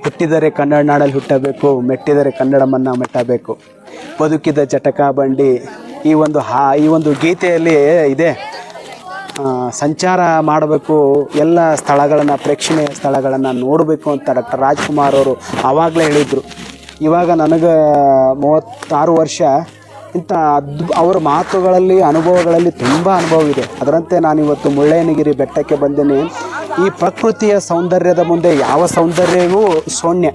ಹುಟ್ಟಿದರೆ ಕನ್ನಡ ನಾಡಲ್ಲಿ ಹುಟ್ಟಬೇಕು, ಮೆಟ್ಟಿದರೆ ಕನ್ನಡಮನ್ನ ಮೆಟ್ಟಬೇಕು, ಬದುಕಿದ ಜಟಕಾ ಬಂಡಿ. ಈ ಒಂದು ಗೀತೆಯಲ್ಲಿ ಇದೆ. ಸಂಚಾರ ಮಾಡಬೇಕು, ಎಲ್ಲ ಸ್ಥಳಗಳನ್ನು, ಪ್ರೇಕ್ಷಣೀಯ ಸ್ಥಳಗಳನ್ನು ನೋಡಬೇಕು ಅಂತ ಡಾಕ್ಟರ್ ರಾಜ್ಕುಮಾರ್ ಅವರು ಆವಾಗಲೇ ಹೇಳಿದರು. ಇವಾಗ ನನಗೆ 36 ವರ್ಷ. ಇಂಥ ಅವರ ಮಾತುಗಳಲ್ಲಿ, ಅನುಭವಗಳಲ್ಲಿ ತುಂಬ ಅನುಭವ ಇದೆ. ಅದರಂತೆ ನಾನಿವತ್ತು ಮುಳ್ಳಯ್ಯನಗಿರಿ ಬೆಟ್ಟಕ್ಕೆ ಬಂದೇನೆ. ಈ ಪ್ರಕೃತಿಯ ಸೌಂದರ್ಯದ ಮುಂದೆ ಯಾವ ಸೌಂದರ್ಯವೂ ಶೂನ್ಯ.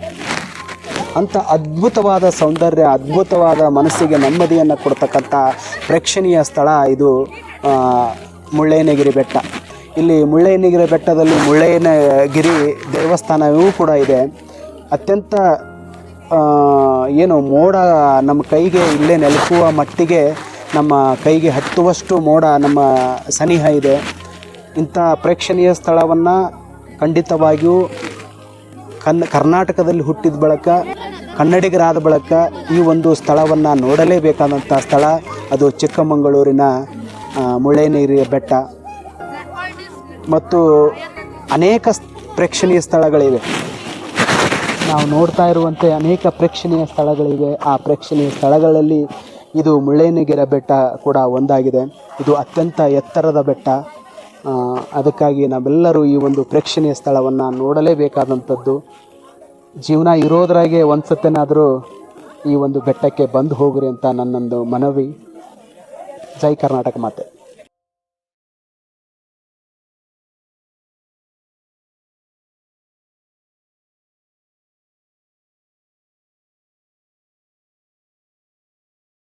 ಅಂಥ ಅದ್ಭುತವಾದ ಸೌಂದರ್ಯ, ಅದ್ಭುತವಾದ ಮನಸ್ಸಿಗೆ ನೆಮ್ಮದಿಯನ್ನು ಕೊಡ್ತಕ್ಕಂಥ ಪ್ರೇಕ್ಷಣೀಯ ಸ್ಥಳ ಇದು ಮುಳ್ಳಯ್ಯನಗಿರಿ ಬೆಟ್ಟ. ಇಲ್ಲಿ ಮುಳ್ಳಯ್ಯನಗಿರಿ ಬೆಟ್ಟದಲ್ಲಿ ಮುಳ್ಳಯ್ಯನಗಿರಿ ದೇವಸ್ಥಾನವೂ ಕೂಡ ಇದೆ. ಅತ್ಯಂತ ಮೋಡ ನಮ್ಮ ಕೈಗೆ ಇಲ್ಲೇ ನೆಲಕುವ ಮಟ್ಟಿಗೆ, ನಮ್ಮ ಕೈಗೆ ಹತ್ತುವಷ್ಟು ಮೋಡ ನಮ್ಮ ಸನಿಹ ಇದೆ. ಇಂಥ ಪ್ರೇಕ್ಷಣೀಯ ಸ್ಥಳವನ್ನು ಖಂಡಿತವಾಗಿಯೂ ಕರ್ನಾಟಕದಲ್ಲಿ ಹುಟ್ಟಿದ ಬಳಿಕ, ಕನ್ನಡಿಗರಾದ ಬಳಿಕ ಈ ಒಂದು ಸ್ಥಳವನ್ನು ನೋಡಲೇಬೇಕಾದಂಥ ಸ್ಥಳ ಅದು ಚಿಕ್ಕಮಗಳೂರಿನ ಮುಳ್ಳಯ್ಯನಗಿರಿ ಬೆಟ್ಟ. ಮತ್ತು ಅನೇಕ ಪ್ರೇಕ್ಷಣೀಯ ಸ್ಥಳಗಳಿವೆ. ನಾವು ನೋಡ್ತಾ ಇರುವಂತೆ ಅನೇಕ ಪ್ರೇಕ್ಷಣೀಯ ಸ್ಥಳಗಳಿವೆ. ಆ ಪ್ರೇಕ್ಷಣೀಯ ಸ್ಥಳಗಳಲ್ಲಿ ಇದು ಮುಳ್ಳಯ್ಯನಗಿರಿ ಬೆಟ್ಟ ಕೂಡ ಒಂದಾಗಿದೆ. ಇದು ಅತ್ಯಂತ ಎತ್ತರದ ಬೆಟ್ಟ. ಅದಕ್ಕಾಗಿ ನಾವೆಲ್ಲರೂ ಈ ಒಂದು ಪ್ರೇಕ್ಷಣೀಯ ಸ್ಥಳವನ್ನು ನೋಡಲೇಬೇಕಾದಂಥದ್ದು. ಜೀವನ ಇರೋದ್ರಾಗೆ ಒಂದು ಸತ್ಯನಾದರೂ ಈ ಒಂದು ಬೆಟ್ಟಕ್ಕೆ ಬಂದು ಹೋಗ್ರಿ ಅಂತ ನನ್ನೊಂದು ಮನವಿ. ಜೈ ಕರ್ನಾಟಕ ಮಾತೆ.